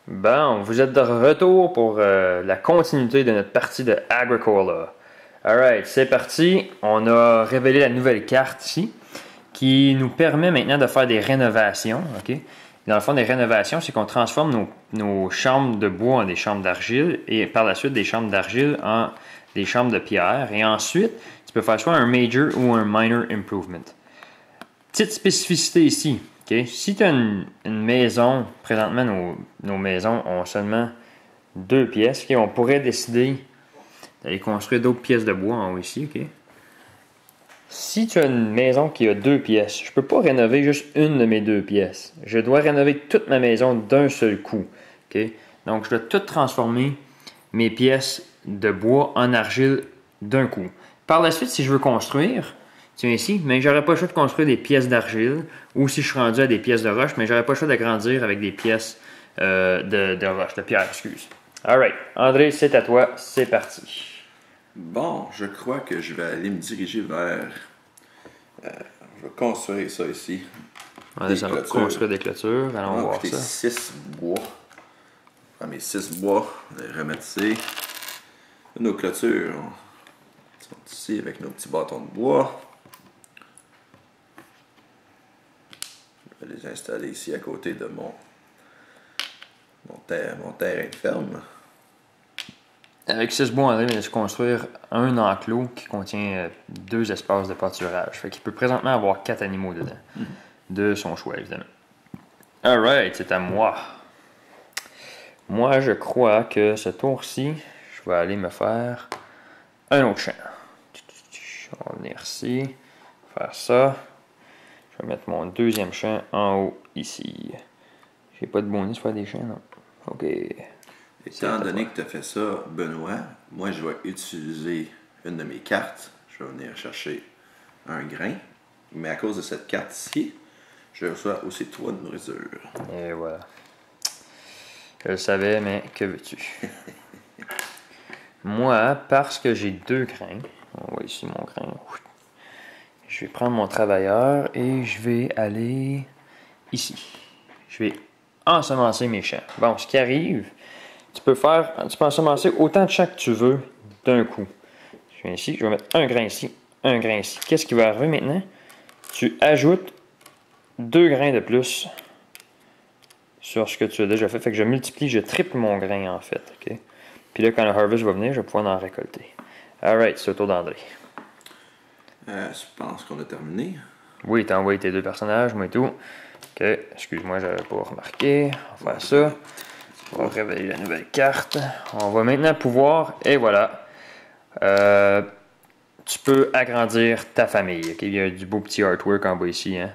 Bon, vous êtes de retour pour la continuité de notre partie de Agricola. Alright, c'est parti. On a révélé la nouvelle carte ici qui nous permet maintenant de faire des rénovations. OK? Dans le fond, des rénovations, c'est qu'on transforme nos chambres de bois en des chambres d'argile et par la suite des chambres d'argile en des chambres de pierre. Et ensuite, tu peux faire soit un major ou un minor improvement. Petite spécificité ici. Okay? Si tu as une maison, présentement, nos maisons ont seulement 2 pièces. Okay? On pourrait décider d'aller construire d'autres pièces de bois en haut ici. Okay? Si tu as une maison qui a 2 pièces, je ne peux pas rénover juste une de mes 2 pièces. Je dois rénover toute ma maison d'un seul coup. Okay? Donc, je dois tout transformer mes pièces de bois en argile d'un coup. Par la suite, si je veux construire, tiens ici, mais j'aurais pas le choix de construire des pièces d'argile, ou si je suis rendu à des pièces de roche, mais j'aurais pas le choix d'agrandir avec des pièces de roche, de pierre, excuse. Alright, André, c'est à toi, c'est parti. Bon, je crois que je vais aller me diriger vers... je vais construire ça ici. André, ça va construire des clôtures, allons voir ça. 6 bois. Prends mes 6 bois, les remettre ici. Nos clôtures sont ici avec nos petits bâtons de bois. Je vais les installer ici à côté de mon terrain de ferme. Avec 6 bois, André vient de se construire un enclos qui contient 2 espaces de pâturage. Fait qu'il peut présentement avoir 4 animaux dedans. De son choix, évidemment. Alright, c'est à moi. Moi, je crois que ce tour-ci, je vais aller me faire un autre champ. On va venir ici, faire ça. Je vais mettre mon deuxième champ en haut ici. J'ai pas de bonus pour faire des champs, non? OK. Étant donné que tu as fait ça, Benoît, moi je vais utiliser une de mes cartes. Je vais venir chercher un grain. Mais à cause de cette carte-ci, je reçois aussi 3 de nourriture. Et voilà. Je le savais, mais que veux-tu? Moi, parce que j'ai 2 grains, on voit ici mon grain. Je vais prendre mon travailleur et je vais aller ici. Je vais ensemencer mes champs. Bon, ce qui arrive, tu peux ensemencer autant de champs que tu veux d'un coup. Je viens ici, je vais mettre un grain ici, un grain ici. Qu'est-ce qui va arriver maintenant? Tu ajoutes 2 grains de plus sur ce que tu as déjà fait. Fait que je multiplie, je triple mon grain en fait. Okay? Puis là, quand le harvest va venir, je vais pouvoir en récolter. Alright, c'est au tour d'André. Je pense qu'on a terminé. Oui, t'as envoyé tes 2 personnages, moi et tout. Ok, excuse-moi, j'avais pas remarqué. On va faire ça. On va révéler la nouvelle carte. On va maintenant pouvoir, et voilà. Tu peux agrandir ta famille. Okay? Il y a du beau petit artwork en bas ici. Hein?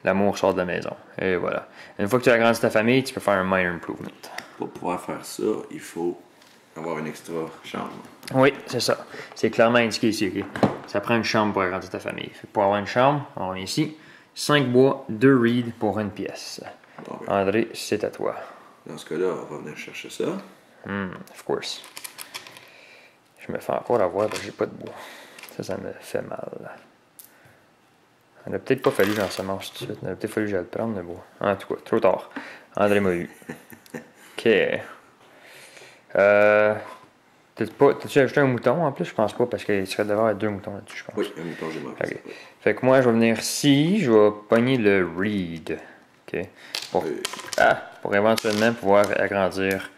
L'amour sort de la maison. Et voilà. Une fois que tu as agrandi ta famille, tu peux faire un minor improvement. Pour pouvoir faire ça, il faut avoir une extra chambre. Oui, c'est ça. C'est clairement indiqué ici. Okay? Ça prend une chambre pour agrandir ta famille. Pour avoir une chambre, on vient ici. 5 bois, 2 reeds pour une pièce. Bon, ben. André, c'est à toi. Dans ce cas-là, on va venir chercher ça. Of course. Je me fais encore avoir parce que j'ai pas de bois. Ça me fait mal. Il n'a peut-être pas fallu que j'en semence tout de suite. Il a peut-être fallu que j'aille le prendre, le bois. En tout cas, trop tard. André m'a eu. OK. T'as-tu ajouté un mouton en plus? Je pense pas, parce qu'il serait devant avoir 2 moutons là-dessus, je pense. Oui, un mouton, j'ai manqué. Okay. Fait que moi, je vais venir ici, je vais pogner le reed. OK. Pour éventuellement pouvoir agrandir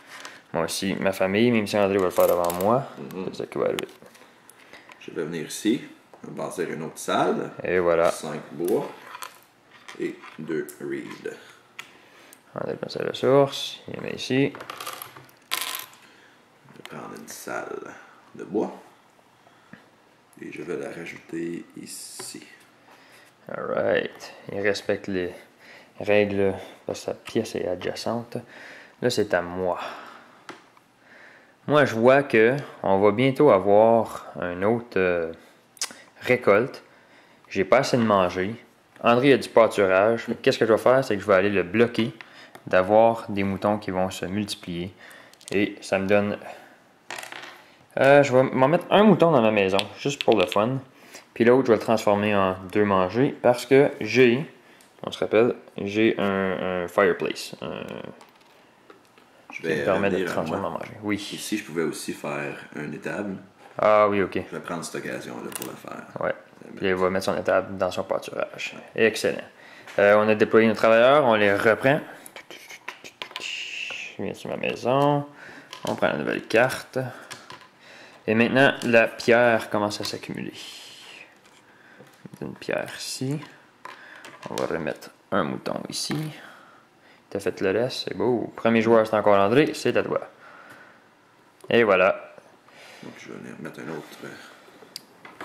moi aussi ma famille, même si André va le faire devant moi. C'est ça qui va arriver. Je vais venir ici, bâtir une autre salle. Et voilà. 5 bois et 2 reeds. André prend sa ressource, il met ici. Je vais prendre une salle de bois et je vais la rajouter ici. Alright. Il respecte les règles parce que sa pièce est adjacente. Là, c'est à moi. Moi, je vois que on va bientôt avoir une autre récolte. J'ai pas assez de manger. André a du pâturage. Qu'est-ce que je vais faire? C'est que je vais aller le bloquer d'avoir des moutons qui vont se multiplier. Et ça me donne... je vais m'en mettre un mouton dans ma maison, juste pour le fun. Puis l'autre, je vais le transformer en 2 mangers parce que j'ai... On se rappelle, j'ai un fireplace. Je vais me permet de revenir à transformer moi. en manger. Oui. Ici, je pouvais aussi faire un étable. Ah oui, ok. Je vais prendre cette occasion-là pour le faire. Ouais. Puis il va mettre son étable dans son pâturage. Excellent. On a déployé nos travailleurs, on les reprend. Je viens sur ma maison. On prend la nouvelle carte. Et maintenant, la pierre commence à s'accumuler. Une pierre ici. On va remettre un mouton ici. T'as fait le reste, c'est beau. Premier joueur, c'est encore André, c'est à toi. Et voilà. Donc, je vais venir mettre un autre.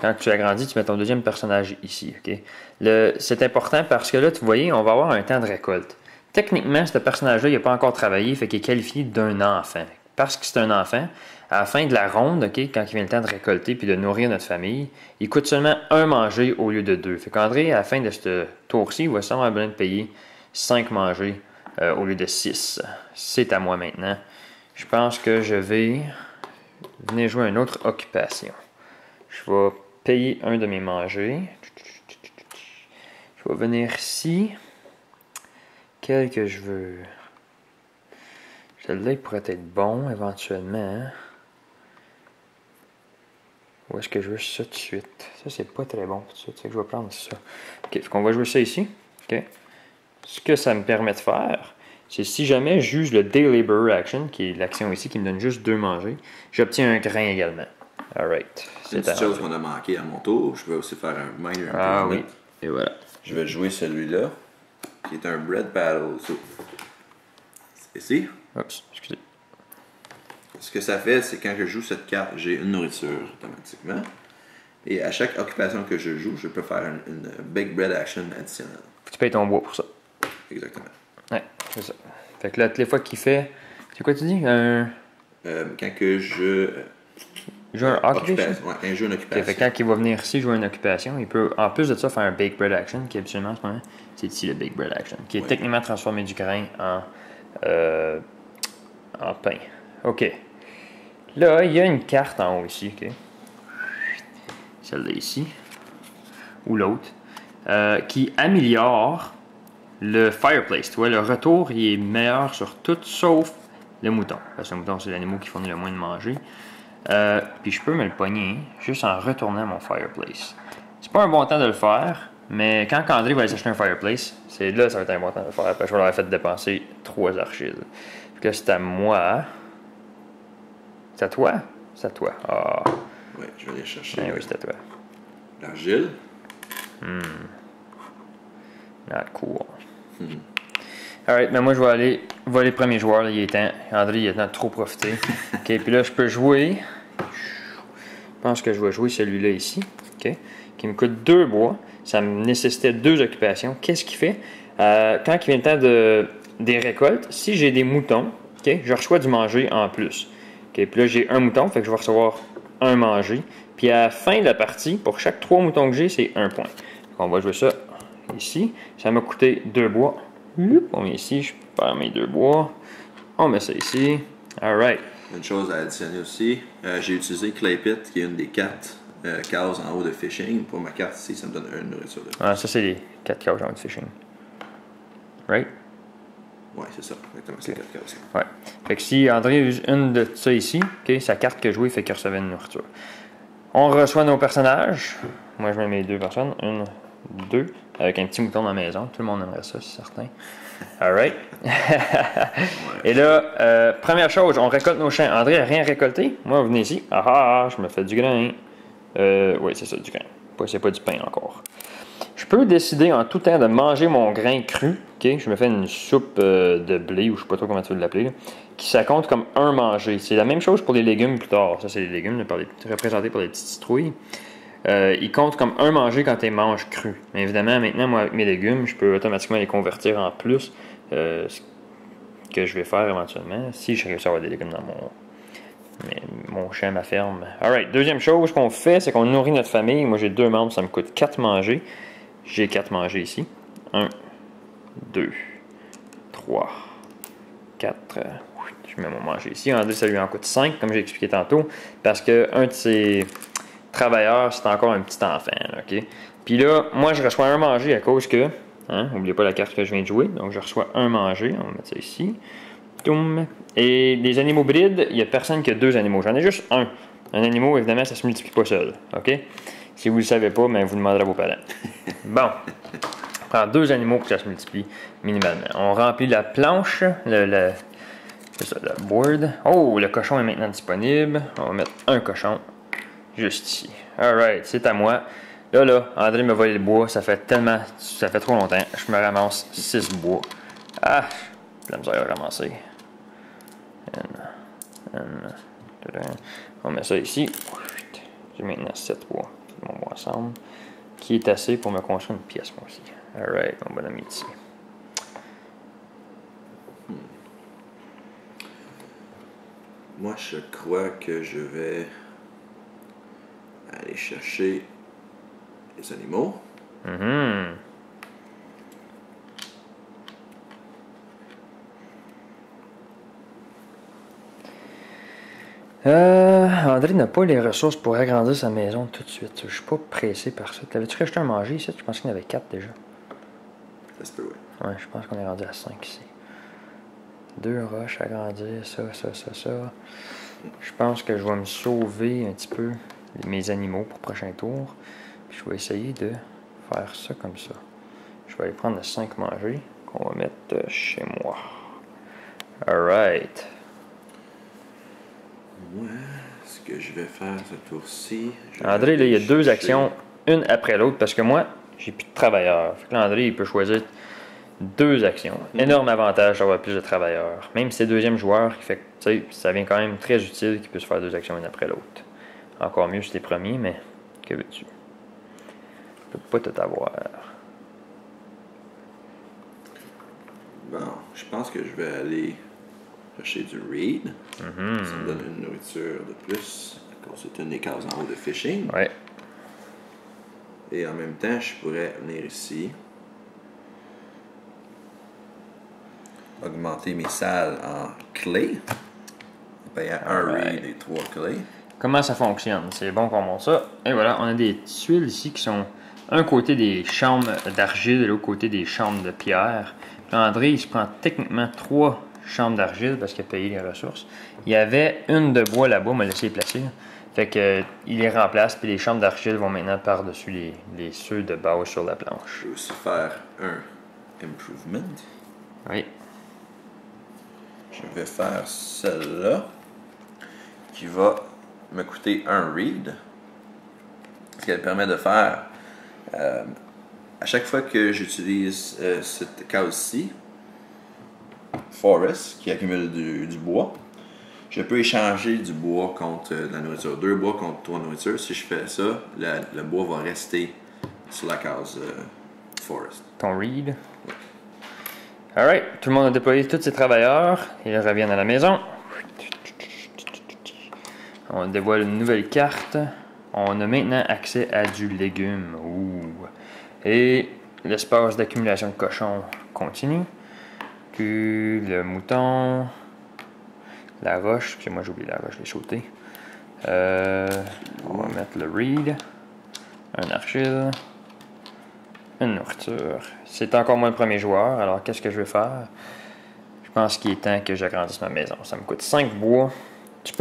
Quand tu agrandis, tu mets ton deuxième personnage ici. Okay? C'est important parce que là, tu voyez, on va avoir un temps de récolte. Techniquement, ce personnage-là, il n'a pas encore travaillé, fait qu'il est qualifié d'un enfant. Parce que c'est un enfant, à la fin de la ronde, okay, quand il vient le temps de récolter puis de nourrir notre famille, il coûte seulement un manger au lieu de 2. Fait qu'André, à la fin de ce tour-ci, il va sûrement avoir besoin de payer 5 manger au lieu de 6. C'est à moi maintenant. Je pense que je vais venir jouer une autre occupation. Je vais payer un de mes manger. Je vais venir ici. Quel que je veux. Celui-là, il pourrait être bon éventuellement. Hein? Où est-ce que je veux ça tout de suite? Ça, c'est pas très bon tout de suite. C'est que je vais prendre ça. Ok, fait qu'on va jouer ça ici. Ok. Ce que ça me permet de faire, c'est si jamais j'use le Day Labor Action, qui est l'action ici qui me donne juste 2 manger, j'obtiens un grain également. Alright. C'est une petite chose qu'on a manqué à mon tour. Je vais aussi faire un minor improvement. Ah oui. Et voilà. Je vais jouer celui-là, qui est un bread paddle. C'est ici. Oups, excusez. Ce que ça fait, c'est quand je joue cette carte, j'ai une nourriture automatiquement. Et à chaque occupation que je joue, je peux faire une Big Bread Action additionnelle. Tu payes ton bois pour ça. Exactement. Ouais, c'est ça. Fait que là, toutes les fois qu'il fait. C'est quoi tu dis? Quand que je. Joue un occupation? Ouais, un jeu une occupation. Okay, fait que quand il va venir ici jouer une occupation, il peut, en plus de ça, faire un Bake Bread Action, qui est absolument en ce moment, c'est ici le Bake Bread Action, qui est techniquement transformer du grain en pain. OK. Là, il y a une carte en haut ici, OK? Celle-là ici, ou l'autre, qui améliore le fireplace. Tu vois, le retour, il est meilleur sur tout, sauf le mouton. Parce que le mouton, c'est l'animal qui fournit le moins de manger. Puis je peux me le pogner juste en retournant mon fireplace. C'est pas un bon temps de le faire, mais quand André va aller s'acheter un fireplace, c'est là ça va être un bon temps de le faire. Parce que je vais leur avoir fait dépenser 3 argiles. Puis là, c'est à moi. C'est à toi? C'est à toi. Ah. Ouais, je vais aller chercher. Oui, c'est à toi. L'argile. Not cool. Alright, mais moi je vais aller voler le premier joueur, là, il est temps. André, il est temps de trop profiter. Ok, puis là je peux jouer. Je pense que je vais jouer celui-là ici. Ok, qui me coûte 2 bois. Ça me nécessitait 2 occupations. Qu'est-ce qu'il fait? Quand il vient le temps des récoltes, si j'ai des moutons, ok, je reçois du manger en plus. Ok, puis là j'ai un mouton, fait que je vais recevoir un manger. Puis à la fin de la partie, pour chaque 3 moutons que j'ai, c'est 1 point. Donc on va jouer ça ici. Ça m'a coûté 2 bois. On met ici, je perds mes 2 bois. On met ça ici. Alright. Une chose à additionner aussi, j'ai utilisé Clay Pit, qui est une des 4 cases en haut de fishing. Pour ma carte ici, ça me donne une nourriture. Ah, ça, c'est les 4 cases en haut de fishing. Right? Ouais, c'est ça. Exactement, c'est 4 cases. Ouais. Fait que si André use une de ça ici, okay, sa carte que jouée fait qu'il recevait une nourriture. On reçoit nos personnages. Moi, je mets mes 2 personnes. 1, 2. Avec un petit mouton dans la maison. Tout le monde aimerait ça, c'est certain. Alright. Et là, première chose, on récolte nos champs. André n'a rien récolté. Moi, venez ici. Ah, je me fais du grain. Oui, c'est ça, du grain. C'est pas du pain encore. Je peux décider en tout temps de manger mon grain cru. Okay? Je me fais une soupe de blé, ou je sais pas trop comment tu veux l'appeler, là, qui ça compte comme un manger. C'est la même chose pour les légumes plus tard. Ça, c'est les légumes représentés par les petites citrouilles. Ils comptent comme un manger quand tu les manges crus. Mais évidemment, maintenant, moi, avec mes légumes, je peux automatiquement les convertir en plus. Ce que je vais faire éventuellement, si je réussis à avoir des légumes dans mon champ, ma ferme. Alright, deuxième chose qu'on fait, c'est qu'on nourrit notre famille. Moi, j'ai 2 membres, ça me coûte 4 manger. J'ai 4 manger ici. 1, 2, 3, 4. Je mets mon manger ici. André, ça lui en coûte 5, comme j'ai expliqué tantôt, parce qu'un de ces travailleurs, c'est encore un petit enfant. OK? Puis là, moi, je reçois un manger à cause que, n'oubliez pas la carte que je viens de jouer, donc je reçois un manger. On va mettre ça ici. Toum. Et les animaux brides, il n'y a personne qui a 2 animaux. J'en ai juste un. Un animal, évidemment, ça se multiplie pas seul. OK? Si vous ne le savez pas, ben, vous demanderez à vos parents. Bon. On prend 2 animaux pour que ça se multiplie minimalement. On remplit la planche, c'est ça, la board. Oh, le cochon est maintenant disponible. On va mettre un cochon juste ici. Alright, c'est à moi. Là, André me volé le bois. Ça fait trop longtemps. Je me ramasse 6 bois. Ah, j'ai la misère à ramasser. On met ça ici. J'ai maintenant 7 bois. Mon bois ensemble. Qui est assez pour me construire une pièce, moi aussi. Alright, mon bonhomme ici. Moi, je crois que je vais aller chercher les animaux. André n'a pas les ressources pour agrandir sa maison tout de suite. Je suis pas pressé par ça. T'avais-tu racheté un manger ici? Je pense qu'il y en avait 4 déjà. Ça se peut, oui. Ouais, je pense qu'on est rendu à 5 ici. 2 roches, agrandir, ça. Je pense que je vais me sauver un petit peu mes animaux pour le prochain tour. Puis je vais essayer de faire ça comme ça. Je vais aller prendre le 5 manger qu'on va mettre chez moi. Alright. Moi, ce que je vais faire ce tour-ci... André, là, il y a 2 actions, une après l'autre, parce que moi, j'ai plus de travailleurs. Fait que là, André, il peut choisir 2 actions. Énorme avantage d'avoir plus de travailleurs. Même si c'est le 2e joueur, qui fait que ça vient quand même très utile qu'il puisse faire 2 actions une après l'autre. Encore mieux si t'es premier, mais que veux-tu? Je peux pas tout avoir. Bon, je pense que je vais aller chercher du reed. Ça me donne une nourriture de plus. C'est une des cases en haut de fishing. Ouais. Et en même temps, je pourrais venir ici. Augmenter mes salles en clay. Payant un reed et 3 clay. Comment ça fonctionne? C'est bon qu'on monte ça. Et voilà, on a des tuiles ici qui sont un côté des chambres d'argile et l'autre côté des chambres de pierre. Puis André, il se prend techniquement 3 chambres d'argile parce qu'il a payé les ressources. Il y avait une de bois là-bas, on m'a laissé les placer. Fait que il les remplace, puis les chambres d'argile vont maintenant par-dessus les ceux de base sur la planche. Je vais aussi faire un improvement. Oui. Je vais faire celle-là qui va me coûter un reed. Ce qu'elle permet de faire à chaque fois que j'utilise cette case-ci, Forest, qui accumule du bois, je peux échanger du bois contre de la nourriture. 2 bois contre 3 nourritures. Si je fais ça, le bois va rester sur la case Forest. Ton reed. Alright, tout le monde a déployé tous ses travailleurs. Ils reviennent à la maison. On dévoile une nouvelle carte. On a maintenant accès à du légume. Ouh. Et l'espace d'accumulation de cochons continue. Puis le mouton. La roche. Puis moi j'ai oublié la roche, je l'ai sauté. On va mettre le reed. Un argile. Une nourriture. C'est encore moi le premier joueur, alors qu'est-ce que je vais faire? Je pense qu'il est temps que j'agrandisse ma maison. Ça me coûte 5 bois. Si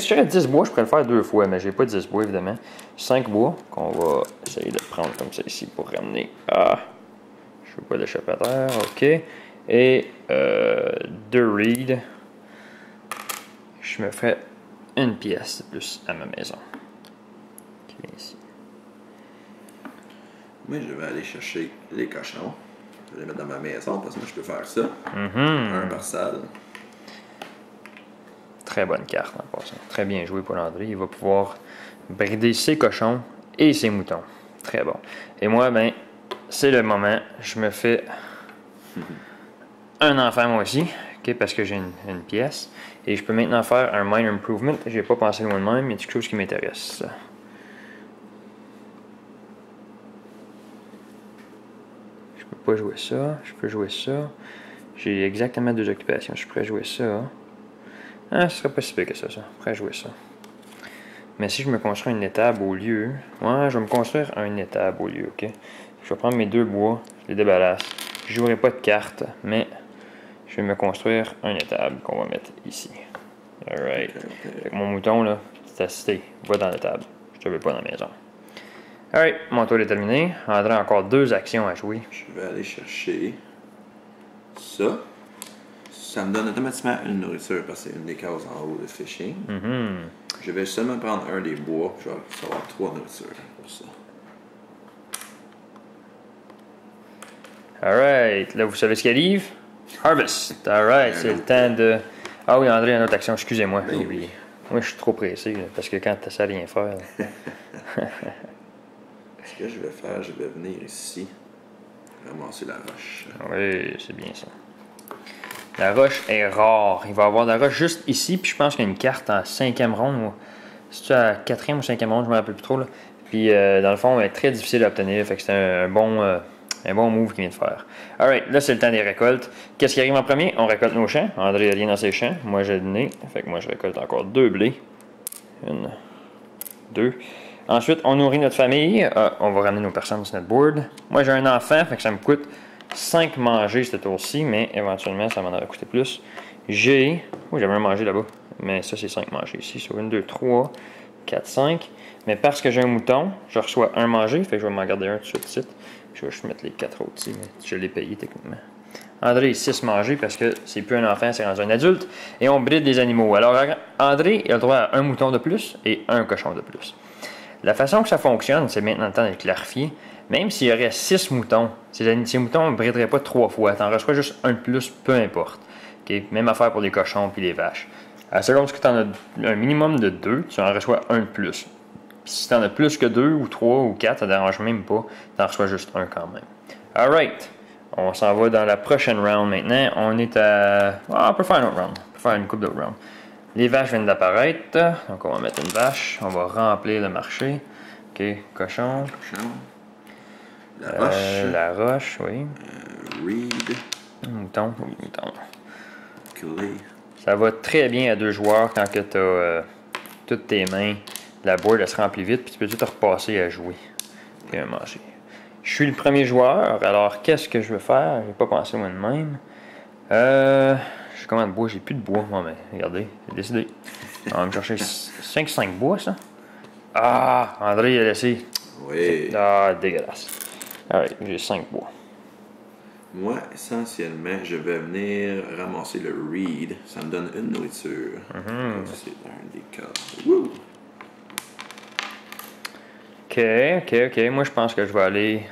j'avais 10 bois, je pourrais le faire 2 fois, mais j'ai pas 10 bois évidemment. 5 bois qu'on va essayer de prendre comme ça ici pour ramener. Je veux pas d'échappateur, ok. Et 2 reed. Je me ferai une pièce de plus à ma maison. Qui vient ici. Moi, je vais aller chercher les cochons. Je vais les mettre dans ma maison parce que moi, je peux faire ça. Un par salle. Très bonne carte en passant. Très bien joué pour André. Il va pouvoir brider ses cochons et ses moutons. Très bon. Et moi, ben, c'est le moment. Je me fais un enfant moi aussi. Okay, parce que j'ai une pièce. Et je peux maintenant faire un minor improvement. J'ai pas pensé loin de même, mais il y a quelque chose qui m'intéresse. Je peux pas jouer ça. Je peux jouer ça. J'ai exactement 2 occupations. Je pourrais jouer ça. Ce serait pas si pire que ça. Je pourrais jouer ça. Mais si je me construis une étable au lieu... Ouais, je vais me construire une étable au lieu, ok? Je vais prendre mes 2 bois, je les déballasse. Je jouerai pas de cartes, mais je vais me construire un étable qu'on va mettre ici. Alright. Ok. Fait que mon mouton, là, c'est assisté. Va dans l'étable. Je te veux pas dans la maison. Alright, mon tour est terminé. André a encore 2 actions à jouer. Je vais aller chercher ça. Ça me donne automatiquement une nourriture parce que c'est une des cases en haut de fishing. Je vais seulement prendre un des bois, puis je vais avoir 3 nourritures pour ça. Alright, là, vous savez ce qui arrive? Harvest. Alright, c'est le temps de... Ah oui, André, une autre action, excusez-moi, j'ai oublié. Moi, je suis trop pressé, là, parce que quand tu sais rien faire... Ce que je vais faire, je vais venir ici, ramasser la roche. Oui, c'est bien ça. La roche est rare. Il va y avoir de la roche juste ici, puis je pense qu'il y a une carte en 5e ronde. C'est-tu à 4e ou 5e ronde, je me rappelle plus trop. Là. Puis, dans le fond, elle est très difficile à obtenir, fait que c'est un bon move qu'il vient de faire. Alright, là, c'est le temps des récoltes. Qu'est-ce qui arrive en premier? On récolte nos champs. André n'a rien dans ses champs. Moi, j'ai le nez. Fait que moi, je récolte encore 2 blés. 1, 2. Ensuite, on nourrit notre famille. On va ramener nos personnes sur notre board. Moi, j'ai un enfant, fait que ça me coûte 5 manger ce tour-ci, mais éventuellement, ça m'en aurait coûté plus. J'ai... Oh, j'avais un manger là-bas. Mais ça, c'est 5 manger ici. Sur 1, 2, 3, 4, 5. Mais parce que j'ai un mouton, je reçois un manger, fait que je vais m'en garder un tout de suite. Je vais juste mettre les 4 autres ici, mais je l'ai payé techniquement. André est 6 manger parce que c'est plus un enfant, c'est rendu un adulte. Et on bride des animaux. Alors, André il a le droit à un mouton de plus et un cochon de plus. La façon que ça fonctionne, c'est maintenant le temps de clarifier. Même s'il y aurait 6 moutons, ces moutons ne brideraient pas 3 fois. Tu en reçois juste un de plus, peu importe. Okay? Même affaire pour les cochons et les vaches. À la seconde que tu en as un minimum de 2, tu en reçois un de plus. Puis si tu en as plus que 2 ou 3 ou 4, ça ne dérange même pas. Tu en reçois juste un quand même. Alright. On s'en va dans la prochaine round maintenant. On est à... on peut faire un autre round. On peut faire une coupe d'autres rounds. Les vaches viennent d'apparaître. Donc, on va mettre une vache. On va remplir le marché. OK, cochon. La roche. La roche, oui. Reed. Mouton, oui, mouton. Clay. Ça va très bien à 2 joueurs quand tu as toutes tes mains. La board, elle se remplit vite, puis tu peux tout repasser à jouer. Puis à manger. Je suis le premier joueur, alors qu'est-ce que je veux faire? Je n'ai pas pensé moi de même. J'ai combien de bois? J'ai plus de bois. Bon, ben, regardez, j'ai décidé. On va me chercher 5 bois, ça. Ah, André, il a laissé. Oui. Ah, dégueulasse. Alright, j'ai 5 bois. Moi, essentiellement, je vais venir ramasser le reed. Ça me donne une nourriture. C'est un des cas. Woo! Ok. Moi, je pense que je vais aller...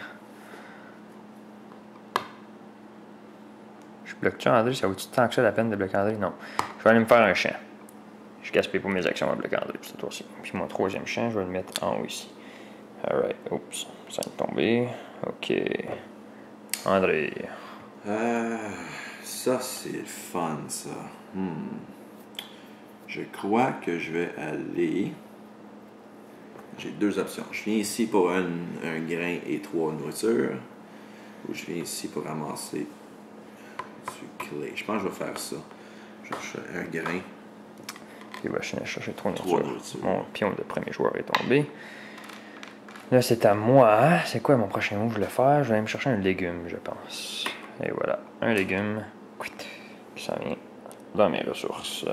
Je bloque-tu André? Ça vaut-tu tant que ça la peine de bloquer André? Non. Je vais aller me faire un champ. Je gaspille pas mes actions à bloquer André pour ce tour-ci. Puis mon 3e champ, je vais le mettre en haut ici. Alright. Oups. Ça vient de tomber. Ok. André. Ça, c'est le fun, ça. Je crois que je vais aller... J'ai 2 options. Je viens ici pour un grain et 3 nourritures. Ou je viens ici pour ramasser du clay. Je pense que je vais faire ça. Je vais chercher un grain. Il va chercher 3 nourritures. nourritures. Mon pion de premier joueur est tombé. Là, c'est à moi. C'est quoi mon prochain move que je vais faire? Je vais aller me chercher un légume, je pense. Et voilà. Un légume. Qui s'en vient dans mes ressources.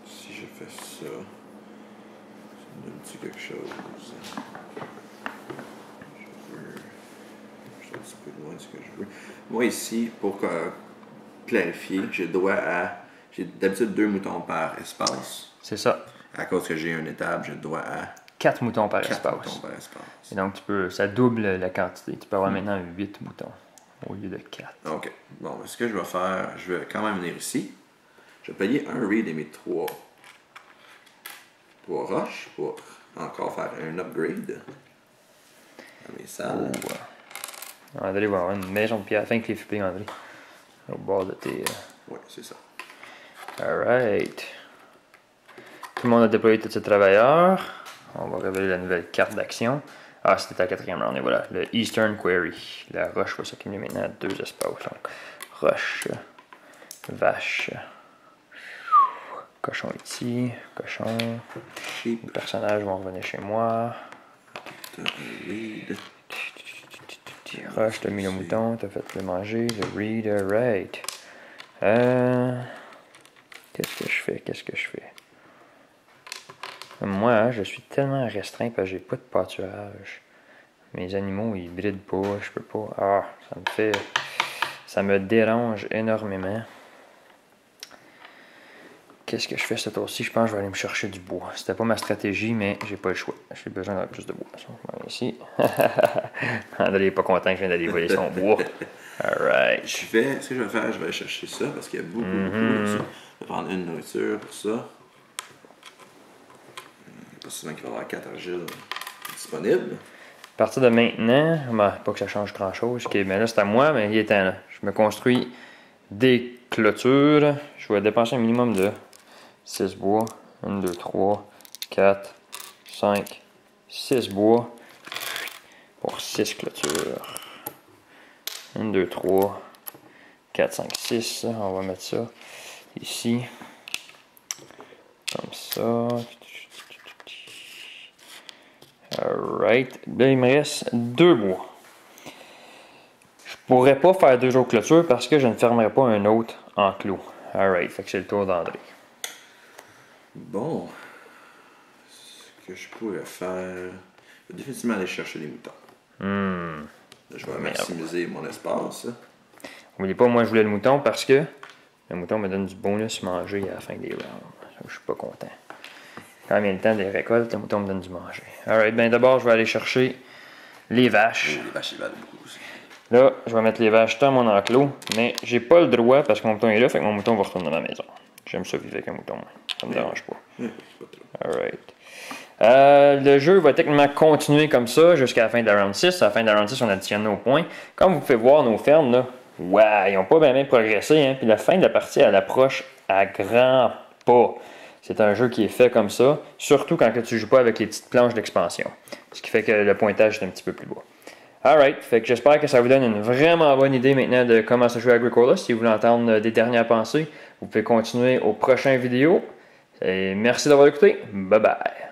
Si je fais ça, ça me donne-tu quelque chose? Je suis un petit peu loin de ce que je veux. Moi, ici, pour clarifier, j'ai droit à... J'ai d'habitude 2 moutons par espace. C'est ça. À cause que j'ai un étable, j'ai droit à... 4 moutons par 4 espace. moutons par espace. Et donc, ça double la quantité. Tu peux avoir maintenant 8 moutons au lieu de 4. OK. Bon, ce que je vais faire, je vais quand même venir ici. Je vais payer un reed et mes 3 roches pour encore faire un upgrade à mes salles. André va avoir une maison de pierre. Fin que les flippés, André. Au bord de tes... Oui, c'est ça. Alright. Tout le monde a déployé tous ses travailleurs. On va révéler la nouvelle carte d'action. Ah, c'était la 4e round. Et voilà, le Eastern Quarry. La roche va s'accumuler maintenant à 2 espaces. Donc, roche, vache, cochon ici, cochon. Sheep. Les personnages vont revenir chez moi. Roche, t'as mis le mouton, t'as fait le manger, le redirect. Qu'est-ce que je fais? Moi, je suis tellement restreint parce que j'ai pas de pâturage. Mes animaux, ils brident pas, je peux pas. Ah, ça me dérange énormément. Qu'est-ce que je fais ce tour-ci? Je pense que je vais aller me chercher du bois. C'était pas ma stratégie, mais j'ai pas le choix. J'ai besoin d'avoir plus de bois. Je vais ici. André n'est pas content que je vienne d'aller voler son bois. Alright. Ce que je vais faire, je vais aller chercher ça parce qu'il y a beaucoup de ça. Je vais prendre une nourriture pour ça. Pas souvent qu'il va y avoir 4 argiles disponibles. À partir de maintenant, pas que ça change grand-chose. Okay, mais là, c'est à moi, mais il est temps. Là. Je me construis des clôtures. Je vais dépenser un minimum de 6 bois. 1, 2, 3, 4, 5, 6 bois pour 6 clôtures. 1, 2, 3, 4, 5, 6. On va mettre ça ici. Comme ça. Alright. Là, il me reste 2 bois. Je pourrais pas faire 2 autres clôtures parce que je ne fermerai pas un autre enclos. Alright. Fait que c'est le tour d'André. Bon. Ce que je pourrais faire. Je vais définitivement aller chercher des moutons. Là, je vais maximiser mon espace. N'oubliez pas, moi je voulais le mouton parce que le mouton me donne du bonus manger à la fin des rounds. Je suis pas content. Quand il y a le temps des récoltes, le mouton me donne du manger. Alright, ben d'abord je vais aller chercher les vaches. Les vaches, ils valent beaucoup aussi. Là, je vais mettre les vaches dans mon enclos, mais j'ai pas le droit parce que mon mouton est là, fait que mon mouton va retourner dans ma maison. J'aime ça vivre avec un mouton, moi. Ça me dérange pas. Alright. Le jeu va techniquement continuer comme ça jusqu'à la fin de la round 6. À la fin de la round 6, on additionne nos points. Comme vous pouvez voir, nos fermes, là, ils n'ont pas bien progressé. Hein? Puis la fin de la partie, elle approche à grands pas. C'est un jeu qui est fait comme ça, surtout quand tu ne joues pas avec les petites planches d'expansion. Ce qui fait que le pointage est un petit peu plus bas. Alright, fait que j'espère que ça vous donne une vraiment bonne idée maintenant de comment se joue Agricola. Si vous voulez entendre des dernières pensées, vous pouvez continuer aux prochaines vidéos. Et merci d'avoir écouté. Bye bye.